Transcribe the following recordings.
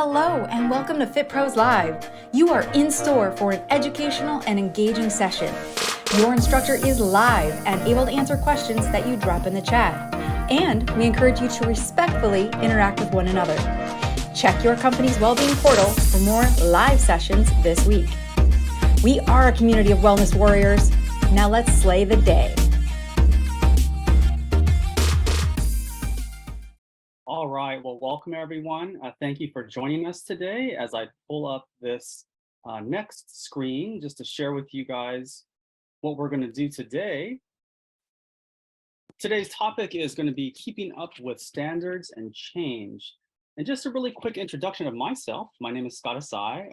Hello and welcome to Fit Pros Live. You are in store for an educational and engaging session. Your instructor is live and able to answer questions that you drop in the chat. And we encourage you to respectfully interact with one another. Check your company's well-being portal for more live sessions this week. We are a community of wellness warriors. Now let's slay the day. All right, well, welcome everyone. Thank you for joining us today as I pull up this next screen just to share with you guys what we're going to do today. Today's topic is going to be keeping up with standards and change. And just a really quick introduction of myself. My name is Scott Asai.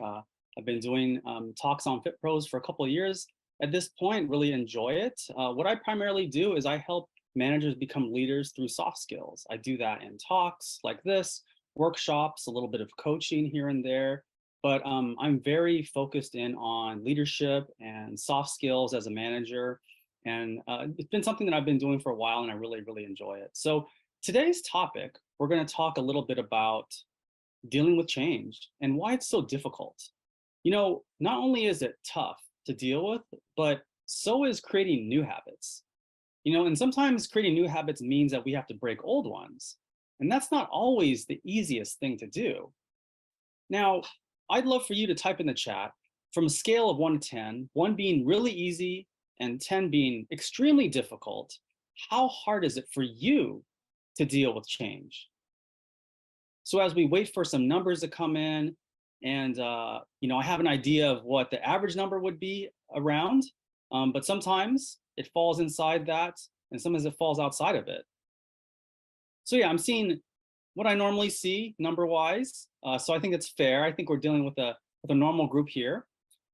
I've been doing talks on Fit Pros for a couple of years. At this point, really enjoy it. What I primarily do is I help managers become leaders through soft skills. I do that in talks like this, workshops, a little bit of coaching here and there, but I'm very focused in on leadership and soft skills as a manager. And it's been something that I've been doing for a while and I really, really enjoy it. So today's topic, we're going to talk a little bit about dealing with change and why it's so difficult. You know, not only is it tough to deal with, but so is creating new habits. You know, and sometimes creating new habits means that we have to break old ones. And that's not always the easiest thing to do. Now, I'd love for you to type in the chat from a scale of 1 to 10, 1 being really easy and 10 being extremely difficult. How hard is it for you to deal with change? So as we wait for some numbers to come in, and you know, I have an idea of what the average number would be around, but sometimes it falls inside that, and sometimes it falls outside of it. So yeah, I'm seeing what I normally see number-wise. So I think it's fair. I think we're dealing with a normal group here.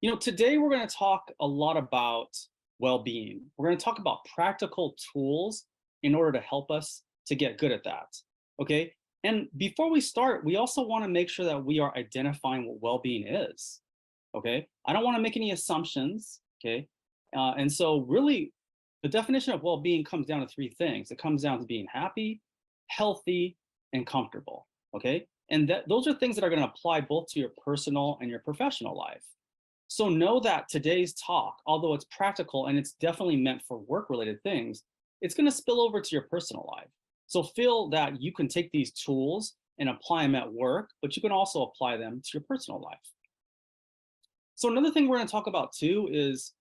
You know, today we're going to talk a lot about well-being. We're going to talk about practical tools in order to help us to get good at that. Okay. And before we start, we also want to make sure that we are identifying what well-being is. Okay. I don't want to make any assumptions. Okay. And so really, the definition of well-being comes down to 3 things. It comes down to being happy, healthy, and comfortable, okay? And those are things that are going to apply both to your personal and your professional life. So know that today's talk, although it's practical and it's definitely meant for work-related things, it's going to spill over to your personal life. So feel that you can take these tools and apply them at work, but you can also apply them to your personal life. So another thing we're going to talk about too is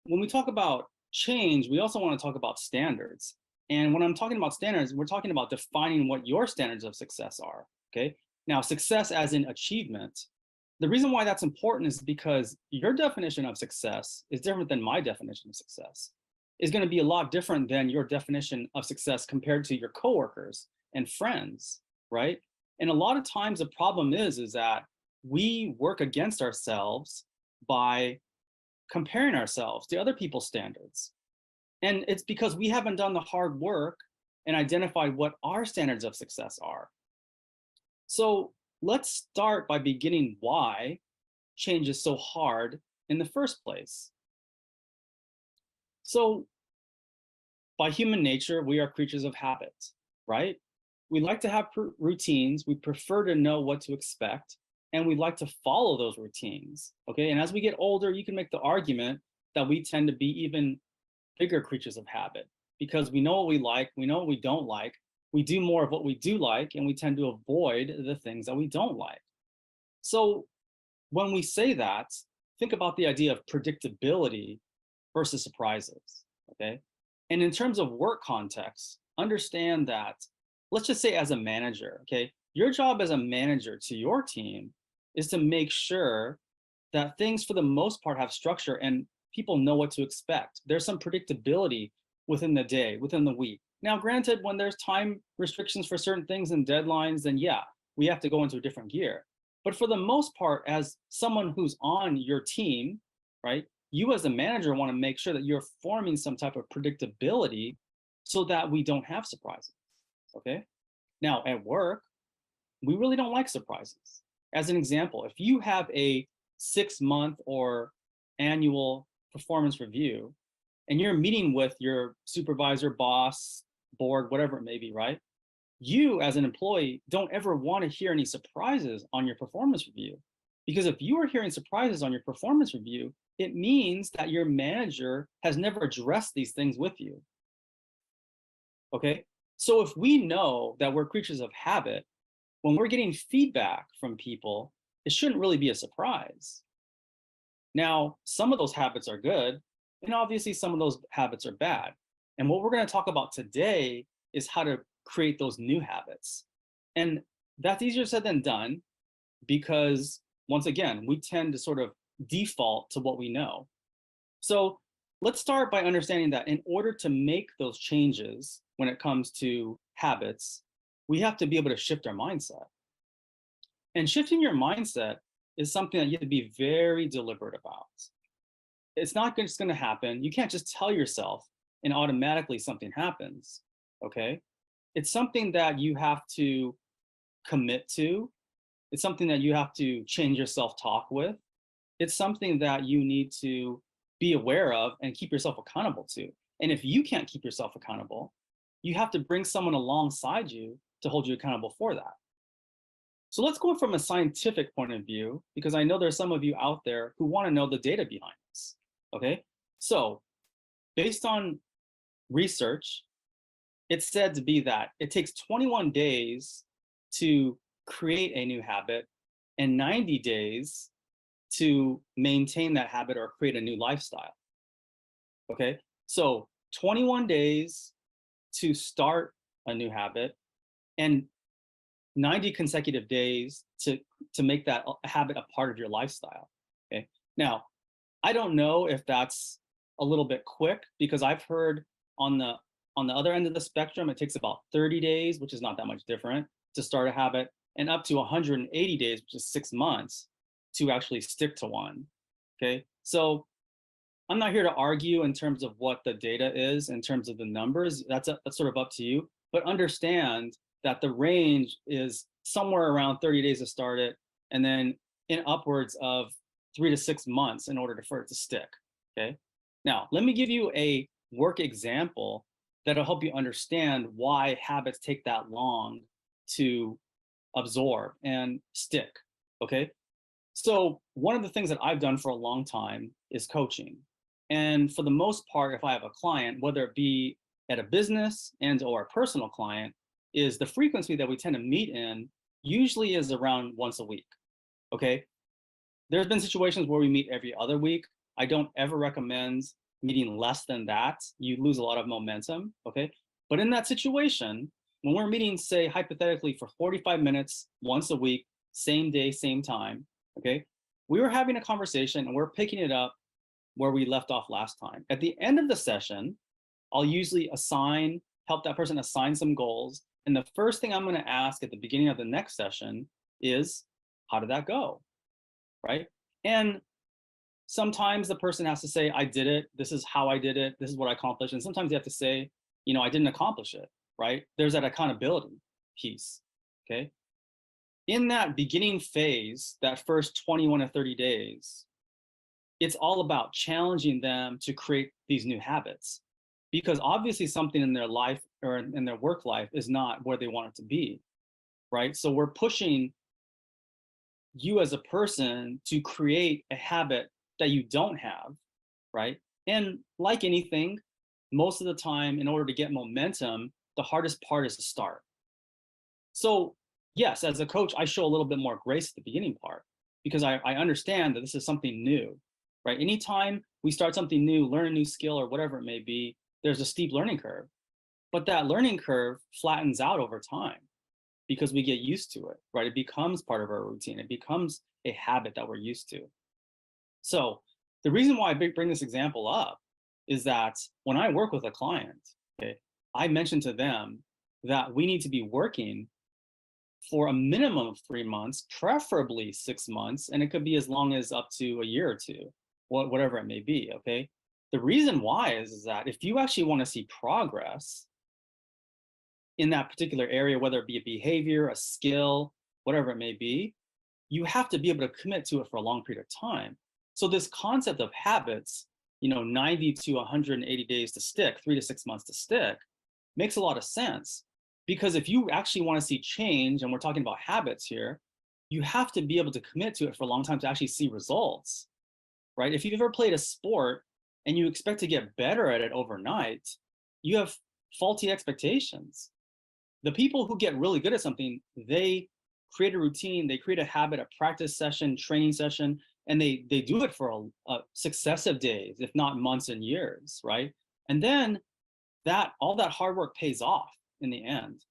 when we talk about change, we also want to talk about standards. And when I'm talking about standards, we're talking about defining what your standards of success are, okay? Now, success as in achievement. The reason why that's important is because your definition of success is different than my definition of success. It's going to be a lot different than your definition of success compared to your coworkers and friends, right? And a lot of times the problem is that we work against ourselves by comparing ourselves to other people's standards. And it's because we haven't done the hard work and identified what our standards of success are. So let's start by beginning why change is so hard in the first place. So by human nature, we are creatures of habit, right? We like to have routines. We prefer to know what to expect. And we like to follow those routines, okay? And as we get older, you can make the argument that we tend to be even bigger creatures of habit because we know what we like, we know what we don't like, we do more of what we do like, and we tend to avoid the things that we don't like. So when we say that, think about the idea of predictability versus surprises, okay? And in terms of work context, understand that, let's just say as a manager, okay? Your job as a manager to your team is to make sure that things for the most part have structure and people know what to expect. There's some predictability within the day, within the week. Now, granted, when there's time restrictions for certain things and deadlines, then yeah, we have to go into a different gear. But for the most part, as someone who's on your team, right, you as a manager want to make sure that you're forming some type of predictability so that we don't have surprises, okay? Now, at work, we really don't like surprises. As an example, if you have a 6-month or annual performance review and you're meeting with your supervisor, boss, board, whatever it may be, right? you as an employee don't ever want to hear any surprises on your performance review. Because if you are hearing surprises on your performance review, it means that your manager has never addressed these things with you. Okay? So if we know that we're creatures of habit, when we're getting feedback from people, it shouldn't really be a surprise. Now, some of those habits are good, and obviously some of those habits are bad. And what we're going to talk about today is how to create those new habits. And that's easier said than done because, once again, we tend to sort of default to what we know. So let's start by understanding that in order to make those changes when it comes to habits, we have to be able to shift our mindset. And shifting your mindset is something that you have to be very deliberate about. It's not just going to happen. You can't just tell yourself and automatically something happens. Okay. It's something that you have to commit to. It's something that you have to change your self talk with. It's something that you need to be aware of and keep yourself accountable to. And if you can't keep yourself accountable, you have to bring someone alongside you to hold you accountable for that. So let's go from a scientific point of view, because I know there's some of you out there who want to know the data behind this. Okay. So based on research, it's said to be that it takes 21 days to create a new habit and 90 days to maintain that habit or create a new lifestyle. Okay. So 21 days to start a new habit and 90 consecutive days to make that habit a part of your lifestyle. Okay. Now, I don't know if that's a little bit quick because I've heard on the other end of the spectrum, it takes about 30 days, which is not that much different, to start a habit, and up to 180 days, which is 6 months, to actually stick to one. Okay. So I'm not here to argue in terms of what the data is, in terms of the numbers. That's sort of up to you. But understand that the range is somewhere around 30 days to start it, and then in upwards of 3 to 6 months in order for it to stick. Okay. Now, let me give you a work example that'll help you understand why habits take that long to absorb and stick. Okay. So one of the things that I've done for a long time is coaching. And for the most part, if I have a client, whether it be at a business and or a personal client, is the frequency that we tend to meet in usually is around once a week. Okay. There's been situations where we meet every other week. I don't ever recommend meeting less than that. You lose a lot of momentum. Okay. But in that situation, when we're meeting, say, hypothetically for 45 minutes once a week, same day, same time, okay, we were having a conversation and we're picking it up where we left off last time. At the end of the session, I'll usually help that person assign some goals. And the first thing I'm going to ask at the beginning of the next session is, how did that go? Right? And sometimes the person has to say, I did it. This is how I did it. This is what I accomplished. And sometimes you have to say, I didn't accomplish it. Right? There's that accountability piece. Okay. In that beginning phase, that first 21 to 30 days, it's all about challenging them to create these new habits, because obviously something in their life or in their work life is not where they want it to be. Right. So we're pushing you as a person to create a habit that you don't have. Right. And like anything, most of the time, in order to get momentum, the hardest part is to start. So yes, as a coach, I show a little bit more grace at the beginning part because I understand that this is something new, right? Anytime we start something new, learn a new skill or whatever it may be, there's a steep learning curve. But that learning curve flattens out over time because we get used to it, right? It becomes part of our routine. It becomes a habit that we're used to. So the reason why I bring this example up is that when I work with a client, okay, I mention to them that we need to be working for a minimum of 3 months, preferably 6 months, and it could be as long as up to a year or two, whatever it may be. Okay. The reason why is that if you actually want to see progress in that particular area, whether it be a behavior, a skill, whatever it may be, you have to be able to commit to it for a long period of time. So this concept of habits, 90 to 180 days to stick, 3 to 6 months to stick, makes a lot of sense. Because if you actually want to see change, and we're talking about habits here, you have to be able to commit to it for a long time to actually see results, right? If you've ever played a sport and you expect to get better at it overnight, you have faulty expectations. The people who get really good at something, they create a routine, they create a habit, a practice session, training session, and they do it for a successive days, if not months and years, right? And then that all that hard work pays off in the end.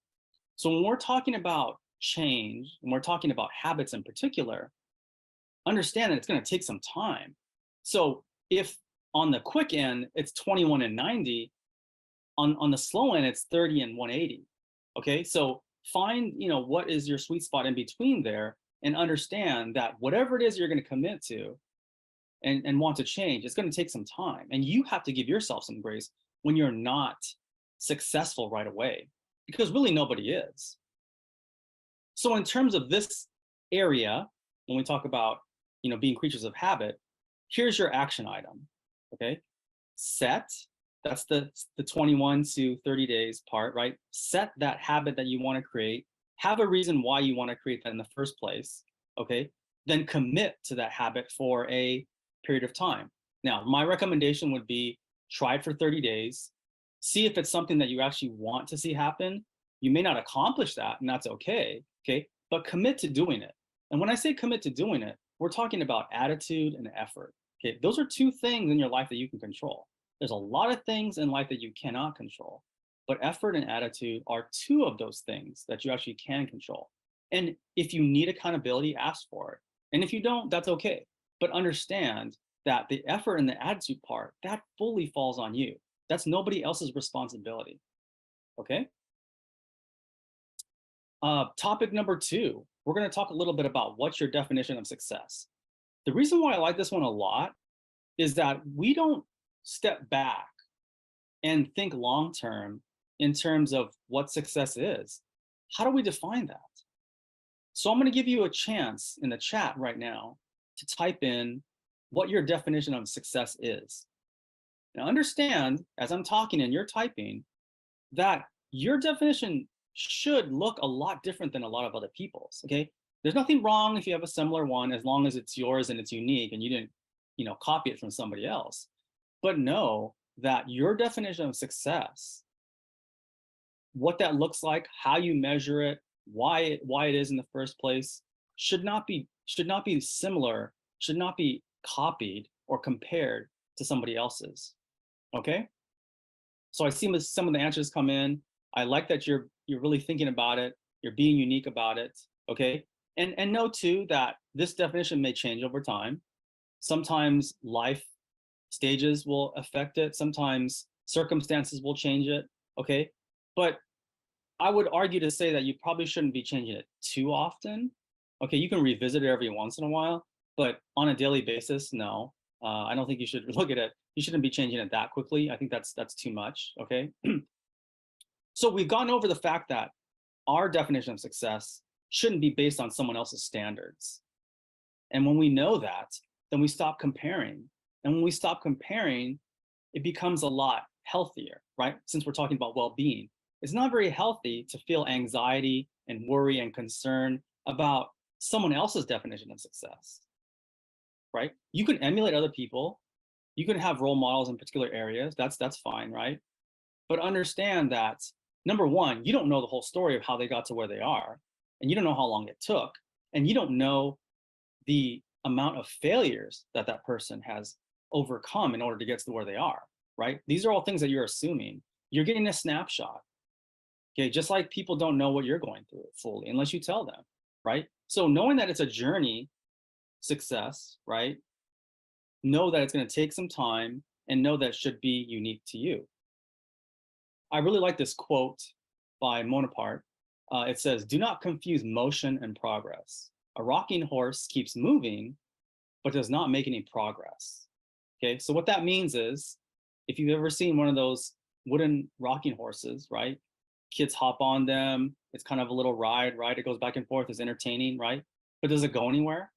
So when we're talking about change, and we're talking about habits in particular, understand that it's going to take some time. So if on the quick end it's 21 and 90, on the slow end it's 30 and 180. Okay, so find, what is your sweet spot in between there, and understand that whatever it is you're going to commit to and want to change, it's going to take some time, and you have to give yourself some grace when you're not successful right away, because really nobody is. So in terms of this area, when we talk about, being creatures of habit, here's your action item. Okay, set, that's the 21 to 30 days part, right? Set that habit that you want to create, have a reason why you want to create that in the first place. Okay, then commit to that habit for a period of time. Now, my recommendation would be try it for 30 days, see if it's something that you actually want to see happen. You may not accomplish that, and that's okay. Okay, but commit to doing it. And when I say commit to doing it, we're talking about attitude and effort. Okay, those are two things in your life that you can control. There's a lot of things in life that you cannot control, but effort and attitude are two of those things that you actually can control. And if you need accountability, ask for it. And if you don't, that's okay. But understand that the effort and the attitude part, that fully falls on you. That's nobody else's responsibility. Okay? Topic number 2, we're going to talk a little bit about what's your definition of success. The reason why I like this one a lot is that we don't step back and think long term in terms of what success is. How do we define that? So I'm going to give you a chance in the chat right now to type in what your definition of success is. Now understand, as I'm talking and you're typing, that your definition should look a lot different than a lot of other people's. Okay, there's nothing wrong if you have a similar one, as long as it's yours and it's unique and you didn't copy it from somebody else. But know that your definition of success, what that looks like, how you measure it, why it is in the first place, should not be similar, should not be copied or compared to somebody else's. Okay, so I see some of the answers come in. I like that you're really thinking about it, you're being unique about it. Okay, and know too that this definition may change over time. Sometimes life stages will affect it, sometimes circumstances will change it. Okay, but I would argue to say that you probably shouldn't be changing it too often. Okay, you can revisit it every once in a while, but on a daily basis, no. I don't think you should look at it. You shouldn't be changing it that quickly. I think that's too much. Okay. So we've gone over the fact that our definition of success shouldn't be based on someone else's standards. And when we know that, then we stop comparing. And when we stop comparing, it becomes a lot healthier, right? Since we're talking about well-being, it's not very healthy to feel anxiety and worry and concern about someone else's definition of success, right? You can emulate other people. You can have role models in particular areas. That's fine, right? But understand that, number one, you don't know the whole story of how they got to where they are, and you don't know how long it took, and you don't know the amount of failures that that person has overcome in order to get to where they are, right? These are all things that you're assuming. You're getting a snapshot. Okay, just like people don't know what you're going through fully unless you tell them, right? So knowing that it's a journey, success, right? Know that it's going to take some time, and know that it should be unique to you. I really like this quote by Bonaparte. It says, "Do not confuse motion and progress. A rocking horse keeps moving, but does not make any progress." Okay, so what that means is, if you've ever seen one of those wooden rocking horses, right? Kids hop on them. It's kind of a little ride, right? It goes back and forth. It's entertaining, right? But does it go anywhere?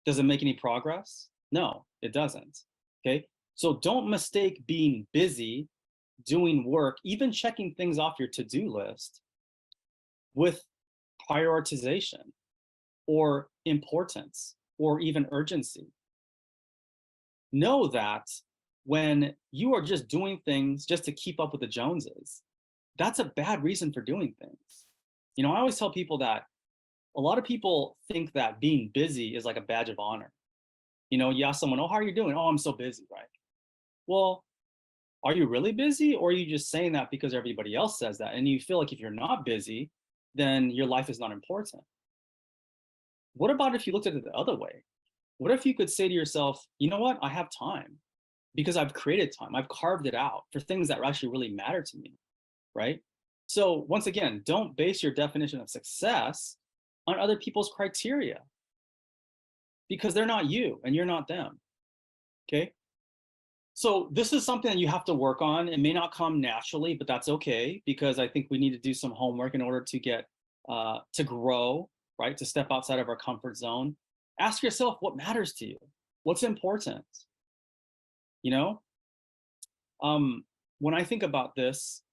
Does it make any progress? No, it doesn't. Okay, so don't mistake being busy doing work, even checking things off your to-do list, with prioritization or importance or even urgency. Know that when you are just doing things just to keep up with the Joneses, that's a bad reason for doing things. I always tell people that a lot of people think that being busy is like a badge of honor. You ask someone, oh, how are you doing? Oh, I'm so busy, right? Well, are you really busy, or are you just saying that because everybody else says that? And you feel like if you're not busy, then your life is not important. What about if you looked at it the other way? What if you could say to yourself, you know what? I have time because I've created time. I've carved it out for things that actually really matter to me, right? So once again, don't base your definition of success on other people's criteria because they're not you and you're not them. Okay. So this is something that you have to work on. It may not come naturally, but that's okay because I think we need to do some homework in order to get to grow, right? To step outside of our comfort zone. Ask yourself what matters to you, what's important. You know, when I think about this,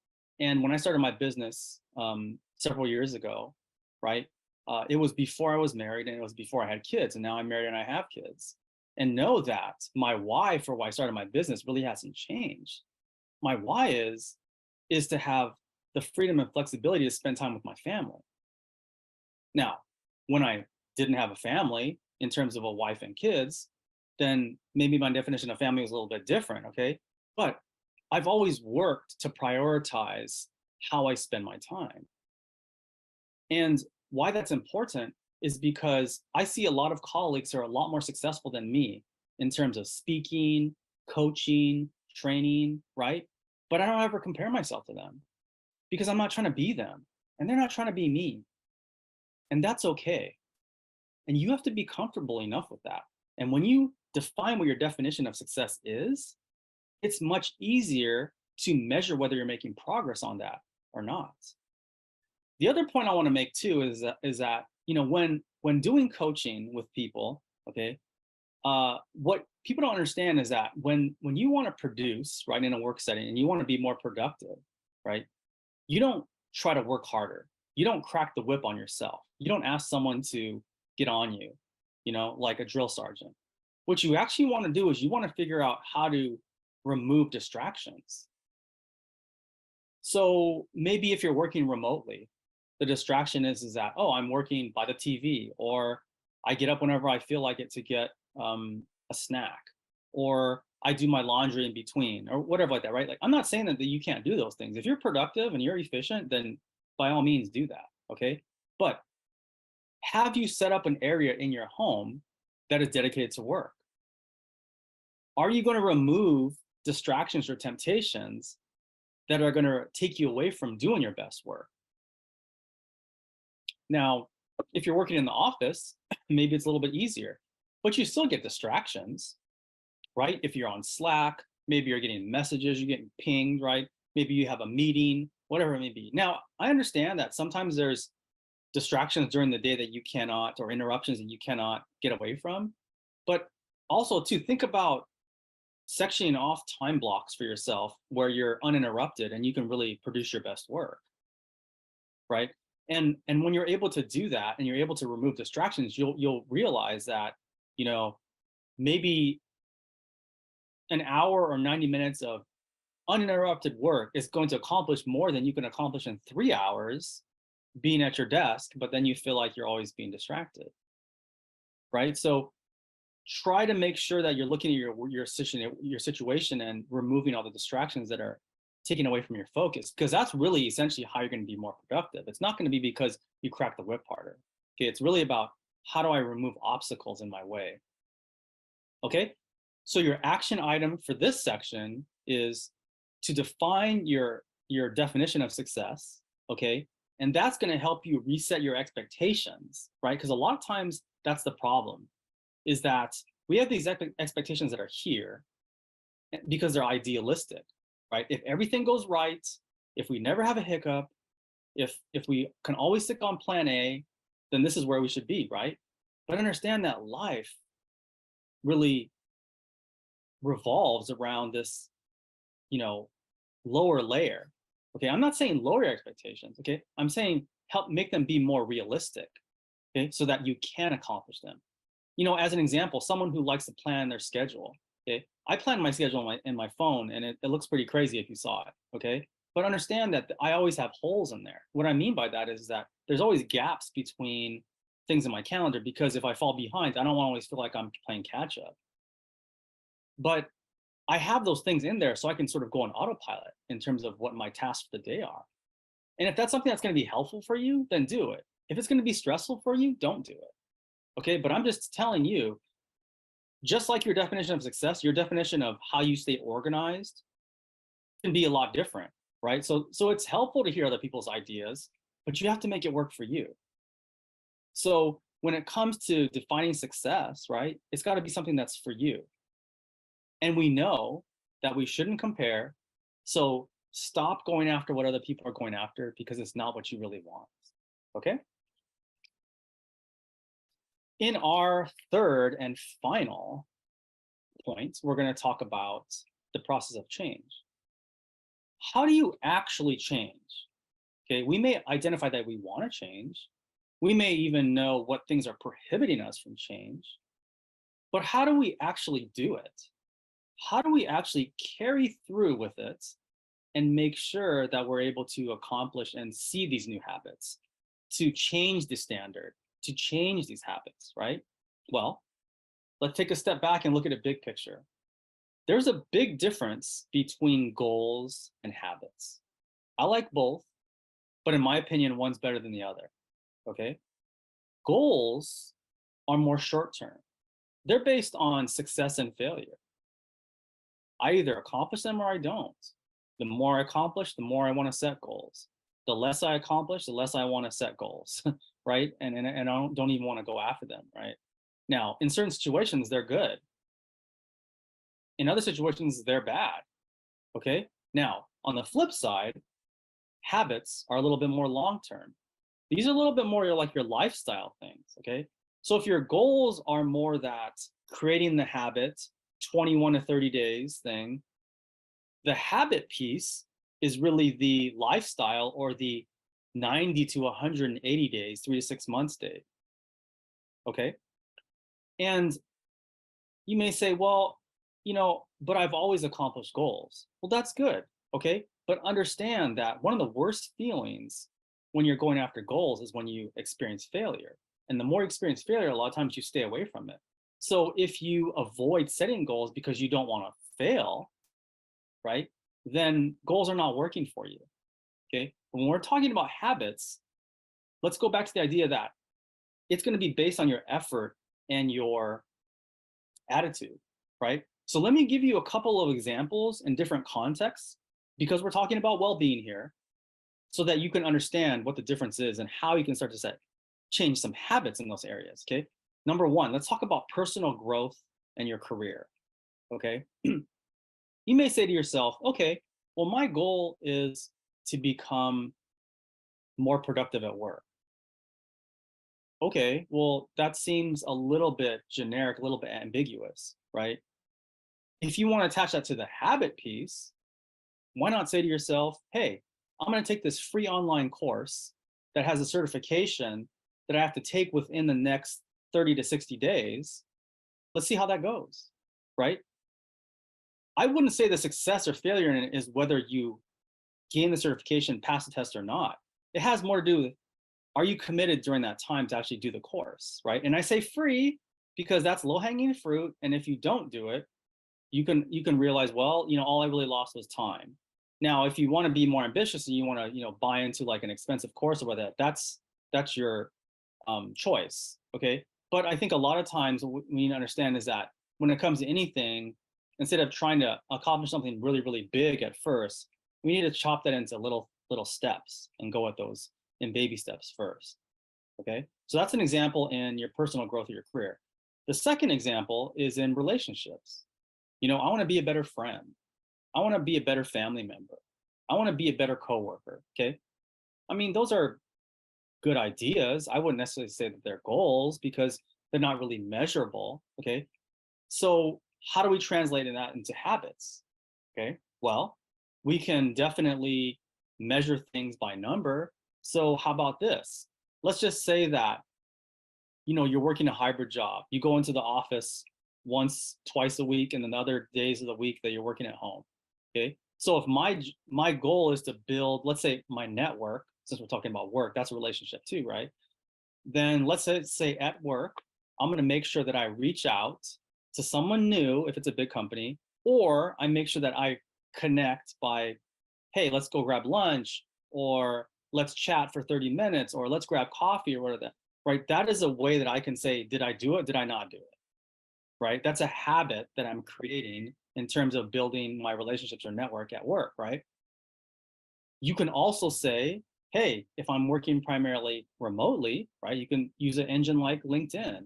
and when I started my business several years ago, right? It was before I was married and it was before I had kids, and now I'm married and I have kids. And know that my why for why I started my business really hasn't changed. My why is to have the freedom and flexibility to spend time with my family. Now, when I didn't have a family in terms of a wife and kids, then maybe my definition of family was a little bit different, okay? But I've always worked to prioritize how I spend my time. And why that's important is because I see a lot of colleagues who are a lot more successful than me in terms of speaking, coaching, training, right? But I don't ever compare myself to them because I'm not trying to be them and they're not trying to be me. And that's okay. And you have to be comfortable enough with that. And when you define what your definition of success is, it's much easier to measure whether you're making progress on that or not. The other point I want to make too is that when doing coaching with people, okay, what people don't understand is that when you want to produce right in a work setting and you want to be more productive, right, you don't try to work harder. You don't crack the whip on yourself. You don't ask someone to get on you, like a drill sergeant. What you actually want to do is you want to figure out how to remove distractions. So maybe if you're working remotely, the distraction is that, oh, I'm working by the TV, or I get up whenever I feel like it to get a snack, or I do my laundry in between, or whatever like that, right? Like, I'm not saying that you can't do those things. If you're productive and you're efficient, then by all means do that, okay? But have you set up an area in your home that is dedicated to work? Are you going to remove distractions or temptations that are going to take you away from doing your best work? Now, if you're working in the office, maybe it's a little bit easier, but you still get distractions, right? If you're on Slack, maybe you're getting messages, you're getting pinged, right? Maybe you have a meeting, whatever it may be. Now, I understand that sometimes there's distractions during the day that you cannot, or interruptions that you cannot get away from. But also, too, think about sectioning off time blocks for yourself where you're uninterrupted and you can really produce your best work, right? And when you're able to do that and you're able to remove distractions, you'll realize that, maybe an hour or 90 minutes of uninterrupted work is going to accomplish more than you can accomplish in 3 hours being at your desk, but then you feel like you're always being distracted, right? So try to make sure that you're looking at your situation and removing all the distractions that are taken away from your focus, because that's really essentially how you're going to be more productive. It's not going to be because you crack the whip harder. Okay, it's really about how do I remove obstacles in my way. Okay, so your action item for this section is to define your definition of success. Okay, and that's going to help you reset your expectations, right? Because a lot of times that's the problem, is that we have these expectations that are here because they're idealistic, right? If everything goes right, if we never have a hiccup, if we can always stick on plan A, then this is where we should be, right? But understand that life really revolves around this, lower layer. Okay, I'm not saying lower your expectations. Okay, I'm saying help make them be more realistic, okay, so that you can accomplish them. As an example, someone who likes to plan their schedule, okay, I plan my schedule in my phone, and it looks pretty crazy if you saw it, okay? But understand that I always have holes in there. What I mean by that is that there's always gaps between things in my calendar, because if I fall behind, I don't want to always feel like I'm playing catch up. But I have those things in there so I can sort of go on autopilot in terms of what my tasks for the day are. And if that's something that's going to be helpful for you, then do it. If it's going to be stressful for you, don't do it. Okay. But I'm just telling you, just like your definition of success, your definition of how you stay organized can be a lot different, right? So it's helpful to hear other people's ideas, but you have to make it work for you. So when it comes to defining success, right, it's got to be something that's for you. And we know that we shouldn't compare. So stop going after what other people are going after, because it's not what you really want. Okay? In our third and final point, we're going to talk about the process of change. How do you actually change? Okay, we may identify that we want to change. We may even know what things are prohibiting us from change. But how do we actually do it? How do we actually carry through with it and make sure that we're able to accomplish and see these new habits, to change the standard, to change these habits, right? Well, let's take a step back and look at a big picture. There's a big difference between goals and habits. I like both, but in my opinion, one's better than the other, okay? Goals are more short term. They're based on success and failure. I either accomplish them or I don't. The more I accomplish, the more I want to set goals. The less I accomplish, the less I want to set goals, right? And I don't even want to go after them, right? Now, in certain situations, they're good. In other situations, they're bad, okay? Now, on the flip side, habits are a little bit more long term. These are a little bit more like your lifestyle things, okay? So if your goals are more that creating the habit, 21 to 30 days thing, the habit piece is really the lifestyle, or the 90 to 180 days, 3 to 6 months day. Okay. And you may say, well, but I've always accomplished goals. Well, that's good. Okay. But understand that one of the worst feelings when you're going after goals is when you experience failure. And the more you experience failure, a lot of times you stay away from it. So if you avoid setting goals because you don't want to fail, right, then goals are not working for you. Okay. When we're talking about habits, let's go back to the idea that it's going to be based on your effort and your attitude, right? So let me give you a couple of examples in different contexts, because we're talking about well-being here, so that you can understand what the difference is and how you can start to change some habits in those areas. Okay. Number one, let's talk about personal growth and your career. Okay. You may say to yourself, okay, well, my goal is to become more productive at work. Okay, well, that seems a little bit generic, a little bit ambiguous, right? If you want to attach that to the habit piece, why not say to yourself, hey, I'm going to take this free online course that has a certification that I have to take within the next 30 to 60 days. Let's see how that goes, right? I wouldn't say the success or failure in it is whether you gain the certification, pass the test or not. It has more to do with, are you committed during that time to actually do the course, right? And I say free because that's low-hanging fruit. And if you don't do it, you can realize, well, all I really lost was time. Now, if you want to be more ambitious and you want to, buy into like an expensive course or whatever, that's your choice, okay? But I think a lot of times what we need to understand is that when it comes to anything, instead of trying to accomplish something really, really big at first, we need to chop that into little steps and go at those in baby steps first. Okay. So that's an example in your personal growth of your career. The second example is in relationships. I want to be a better friend. I want to be a better family member. I want to be a better coworker. Okay. I mean, those are good ideas. I wouldn't necessarily say that they're goals because they're not really measurable. Okay. So how do we translate that into habits? Okay. Well, we can definitely measure things by number. So how about this? Let's just say that, you're working a hybrid job. You go into the office once, twice a week, and then the other days of the week that you're working at home. Okay. So if my goal is to build, let's say, my network, since we're talking about work, that's a relationship too, right? Then let's say at work, I'm going to make sure that I reach out to someone new if it's a big company, or I make sure that I connect by, hey, let's go grab lunch, or let's chat for 30 minutes, or let's grab coffee, or whatever. Right? That is a way that I can say, did I do it? Did I not do it? Right? That's a habit that I'm creating in terms of building my relationships or network at work, right? You can also say, hey, if I'm working primarily remotely, right, you can use an engine like LinkedIn,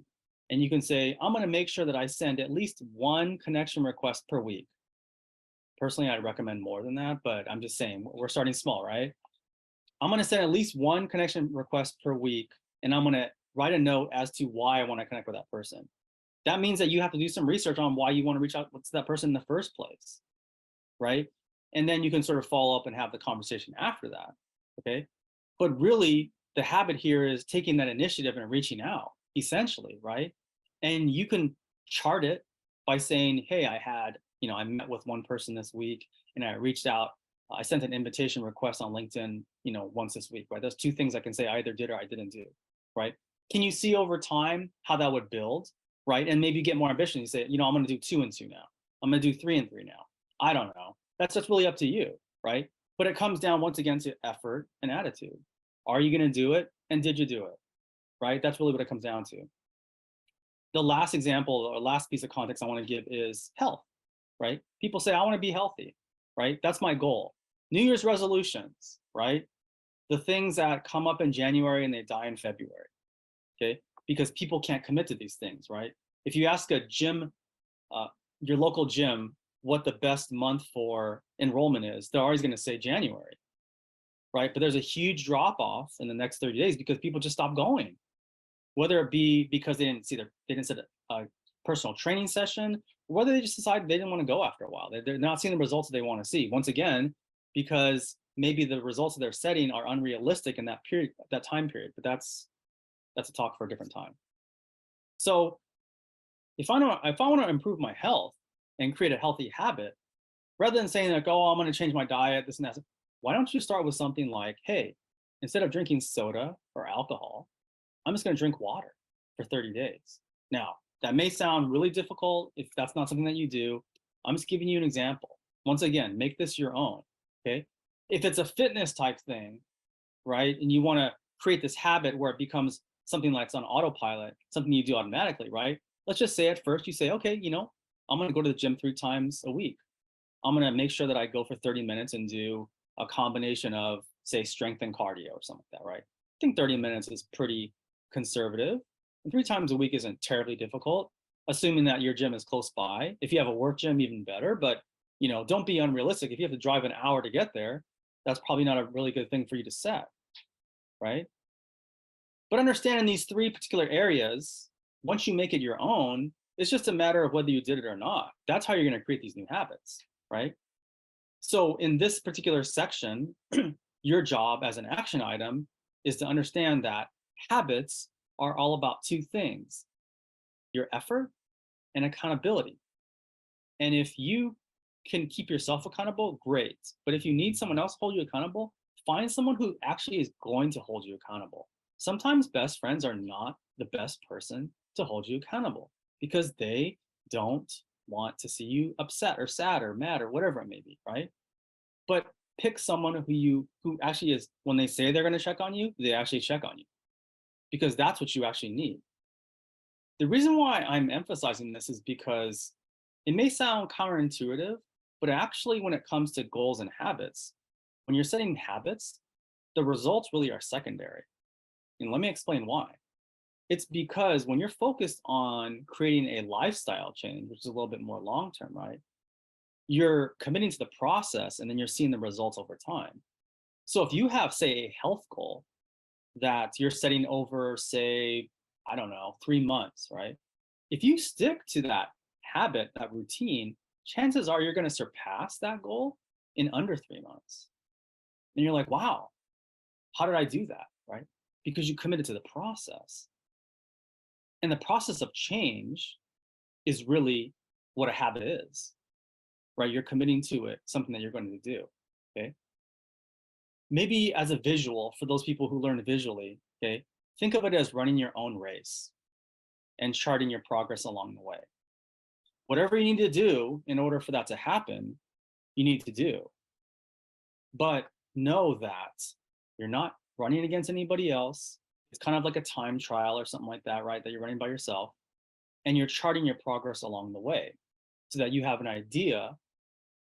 and you can say, I'm going to make sure that I send at least one connection request per week. Personally, I'd recommend more than that, but I'm just saying we're starting small, right? I'm going to send at least one connection request per week, and I'm going to write a note as to why I want to connect with that person. That means that you have to do some research on why you want to reach out to that person in the first place, right? And then you can sort of follow up and have the conversation after that, okay? But really, the habit here is taking that initiative and reaching out, essentially, right? And you can chart it by saying, hey, I met with one person this week, and I reached out. I sent an invitation request on LinkedIn, once this week, right? Those two things I can say I either did or I didn't do, right? Can you see over time how that would build, right? And maybe get more ambitious. You say, I'm going to do 2 and 2 now. I'm going to do 3 and 3 now. I don't know. That's just really up to you, right? But it comes down once again to effort and attitude. Are you going to do it? And did you do it? Right? That's really what it comes down to. The last example or last piece of context I want to give is health, right? People say, I want to be healthy, right? That's my goal. New Year's resolutions, right? The things that come up in January and they die in February, okay? Because people can't commit to these things, right? If you ask a gym, your local gym, what the best month for enrollment is, they're always going to say January, right? But there's a huge drop off in the next 30 days because people just stop going, whether it be because they didn't set a personal training session, or whether they just decided they didn't want to go after a while. They're not seeing the results that they want to see. Once again, because maybe the results that they're setting are unrealistic in that period, that time period. But that's a talk for a different time. So if I want to improve my health and create a healthy habit, rather than saying like, oh, I'm going to change my diet, this and that, why don't you start with something like, hey, instead of drinking soda or alcohol, I'm just going to drink water for 30 days. Now, that may sound really difficult if that's not something that you do. I'm just giving you an example. Once again, make this your own, okay? If it's a fitness type thing, right, and you want to create this habit where it becomes something that's on autopilot, something you do automatically, right? Let's just say at first you say, okay, I'm going to go to the gym 3 times a week. I'm going to make sure that I go for 30 minutes and do a combination of, say, strength and cardio or something like that, right? I think 30 minutes is pretty conservative. And 3 times a week isn't terribly difficult, assuming that your gym is close by. If you have a work gym, even better. But, don't be unrealistic. If you have to drive an hour to get there, that's probably not a really good thing for you to set, right? But understanding these 3 particular areas, once you make it your own, it's just a matter of whether you did it or not. That's how you're going to create these new habits, right? So in this particular section, your job as an action item is to understand that habits are all about 2 things: your effort and accountability. And if you can keep yourself accountable, great. But if you need someone else to hold you accountable, find someone who actually is going to hold you accountable. Sometimes best friends are not the best person to hold you accountable because they don't want to see you upset or sad or mad or whatever it may be, right? But pick someone who actually is, when they say they're going to check on you, they actually check on you, because that's what you actually need. The reason why I'm emphasizing this is because it may sound counterintuitive, but actually when it comes to goals and habits, when you're setting habits, the results really are secondary. And let me explain why. It's because when you're focused on creating a lifestyle change, which is a little bit more long-term, right? You're committing to the process and then you're seeing the results over time. So if you have, say, a health goal that you're setting over, say, I don't know, 3 months, right? If you stick to that habit, that routine, chances are you're going to surpass that goal in under 3 months. And you're like, wow, How did I do that, right? Because you committed to the process. And the process of change is really what a habit is, right? You're committing to it, something that you're going to do, okay? Maybe as a visual, for those people who learn visually, okay, think of it as running your own race and charting your progress along the way. Whatever you need to do in order for that to happen, you need to do. But know that you're not running against anybody else. It's kind of like a time trial or something like that, right? That you're running by yourself, and you're charting your progress along the way so that you have an idea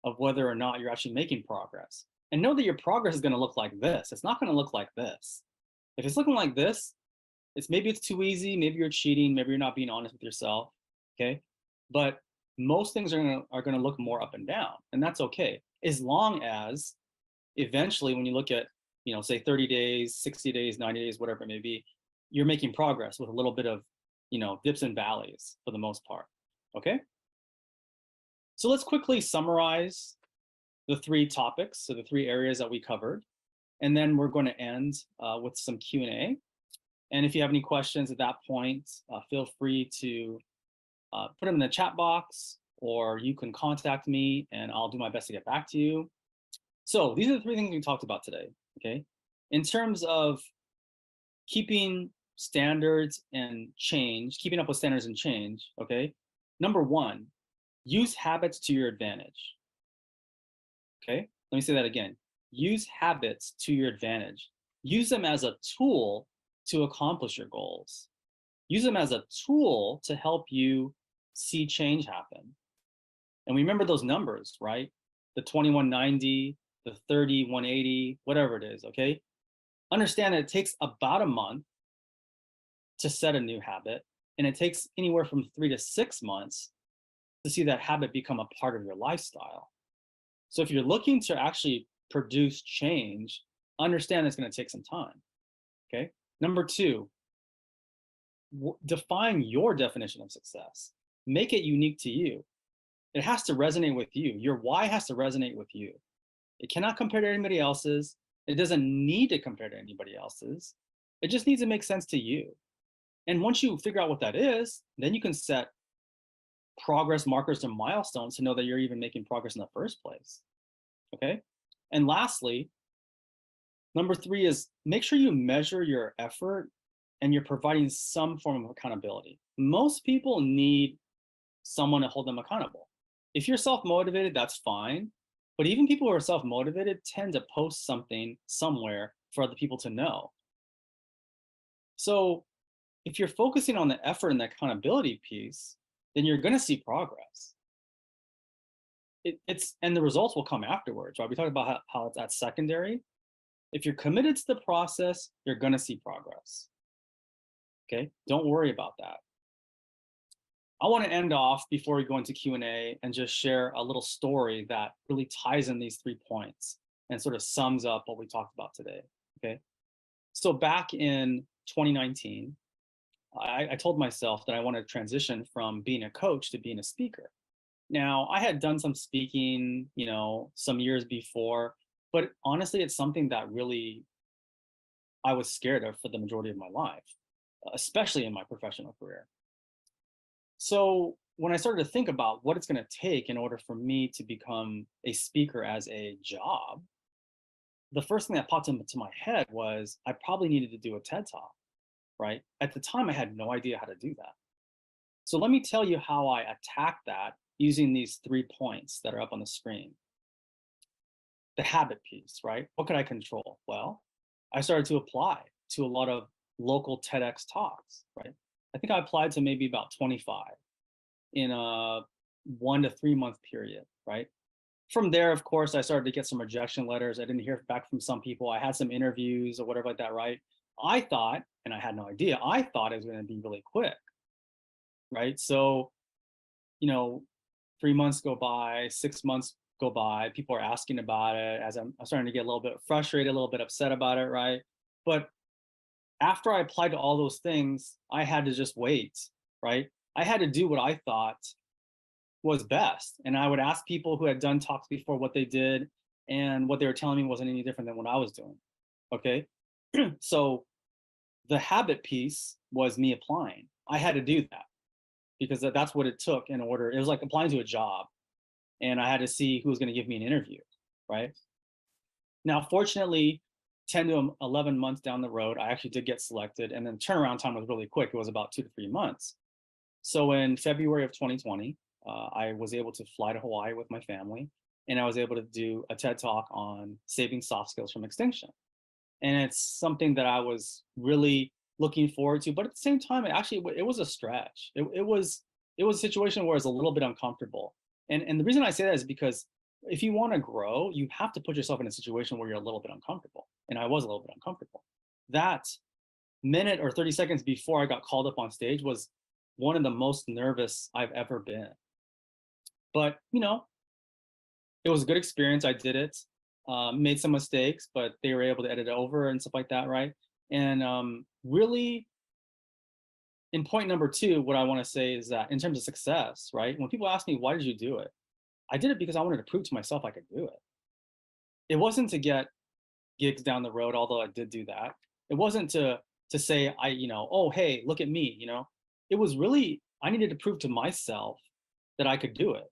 of whether or not you're actually making progress. And know that your progress is going to look like this. It's not going to look like this. If it's looking like this, maybe it's too easy, maybe you're cheating, maybe you're not being honest with yourself, okay? But most things are gonna look more up and down, and that's okay, as long as eventually, when you look at, say 30 days, 60 days, 90 days, whatever it may be, you're making progress with a little bit of, dips and valleys for the most part, okay? So let's quickly summarize the three topics, so the three areas that we covered, and then we're going to end with some Q&A. And if you have any questions at that point, feel free to put them in the chat box, or you can contact me and I'll do my best to get back to you. So these are the three things we talked about today, okay? In terms of keeping standards and change, keeping up with standards and change, okay? Number one, use habits to your advantage, okay? Let me say that again. Use habits to your advantage. Use them as a tool to accomplish your goals. Use them as a tool to help you see change happen. And remember those numbers, right? The 2190, the 30-180, whatever it is, okay? Understand that it takes about a month to set a new habit, and it takes anywhere from 3 to 6 months to see that habit become a part of your lifestyle. So if you're looking to actually produce change, understand it's going to take some time, okay? Number two, define your definition of success. Make it unique to you. It has to resonate with you. Your why has to resonate with you. It cannot compare to anybody else's. It doesn't need to compare to anybody else's. It just needs to make sense to you. And once you figure out what that is, then you can set progress markers and milestones to know that you're even making progress in the first place. Okay? And lastly, number three is make sure you measure your effort and you're providing some form of accountability. Most people need someone to hold them accountable. If you're self-motivated, that's fine. But even people who are self-motivated tend to post something somewhere for other people to know. So if you're focusing on the effort and the accountability piece, then you're going to see progress. And the results will come afterwards, right? We talked about how that's secondary. If you're committed to the process, you're going to see progress. Okay, don't worry about that. I want to end off before we go into Q&A and just share a little story that really ties in these 3 points and sort of sums up what we talked about today. Okay, so back in 2019, I told myself that I wanted to transition from being a coach to being a speaker. Now, I had done some speaking, some years before, but honestly, it's something that really I was scared of for the majority of my life, especially in my professional career. So when I started to think about what it's going to take in order for me to become a speaker as a job, the first thing that popped into my head was I probably needed to do a TED Talk, right? At the time, I had no idea how to do that. So let me tell you how I attacked that using these 3 points that are up on the screen. The habit piece, right? What could I control? Well, I started to apply to a lot of local TEDx talks, right? I think I applied to maybe about 25 in a 1 to 3 month period, right? From there, of course, I started to get some rejection letters. I didn't hear back from some people. I had some interviews or whatever like that, right? I thought, and I had no idea, I thought it was going to be really quick, right? So, 3 months go by, 6 months go by, people are asking about it as I'm starting to get a little bit frustrated, a little bit upset about it, right? But after I applied to all those things, I had to just wait, right? I had to do what I thought was best. And I would ask people who had done talks before what they did, and what they were telling me wasn't any different than what I was doing. Okay. So the habit piece was me applying. I had to do that because that's what it took in order. It was like applying to a job, and I had to see who was going to give me an interview, right? Now, fortunately, 10 to 11 months down the road, I actually did get selected, and then turnaround time was really quick. It was about 2 to 3 months. So in February of 2020, I was able to fly to Hawaii with my family, and I was able to do a TED talk on saving soft skills from extinction. And it's something that I was really looking forward to. But at the same time, it was a stretch. It was a situation where it's a little bit uncomfortable. And the reason I say that is because if you want to grow, you have to put yourself in a situation where you're a little bit uncomfortable. And I was a little bit uncomfortable. That minute or 30 seconds before I got called up on stage was one of the most nervous I've ever been. But it was a good experience. I did it. Made some mistakes, but they were able to edit it over and stuff like that, right? And really, in point number two, what I want to say is that in terms of success, right? When people ask me why did you do it, I did it because I wanted to prove to myself I could do it. It wasn't to get gigs down the road, although I did do that. It wasn't to say oh hey, look at me. It was really I needed to prove to myself that I could do it.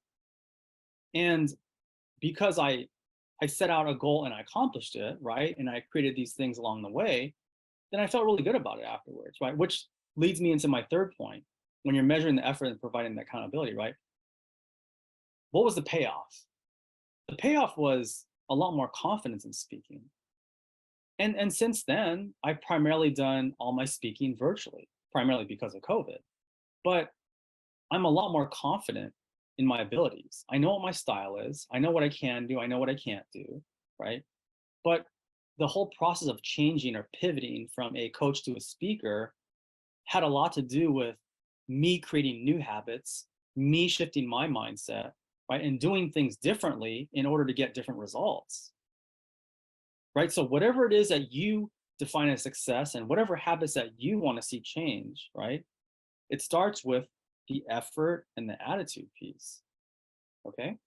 And because I set out a goal and I accomplished it, right? And I created these things along the way, then I felt really good about it afterwards, right? Which leads me into my third point. When you're measuring the effort and providing the accountability, right? What was the payoff? The payoff was a lot more confidence in speaking. And since then, I've primarily done all my speaking virtually, primarily because of COVID. But I'm a lot more confident in my abilities. I know what my style is. I know what I can do. I know what I can't do, right? But the whole process of changing or pivoting from a coach to a speaker had a lot to do with me creating new habits, me shifting my mindset, right? And doing things differently in order to get different results, right? So whatever it is that you define as success and whatever habits that you want to see change, right? It starts with the effort and the attitude piece. Okay.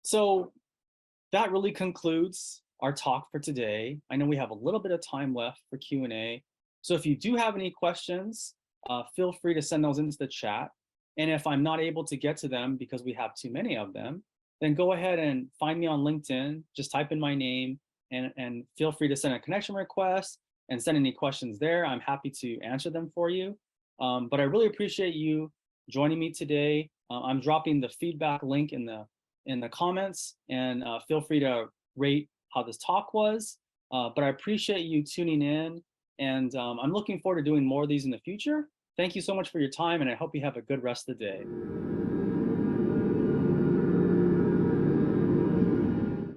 So that really concludes our talk for today. I know we have a little bit of time left for Q&A. So if you do have any questions, feel free to send those into the chat. And if I'm not able to get to them because we have too many of them, then go ahead and find me on LinkedIn. Just type in my name and feel free to send a connection request and send any questions there. I'm happy to answer them for you. But I really appreciate you joining me today. I'm dropping the feedback link in the comments, and feel free to rate how this talk was. But I appreciate you tuning in, and I'm looking forward to doing more of these in the future. Thank you so much for your time, and I hope you have a good rest of the day.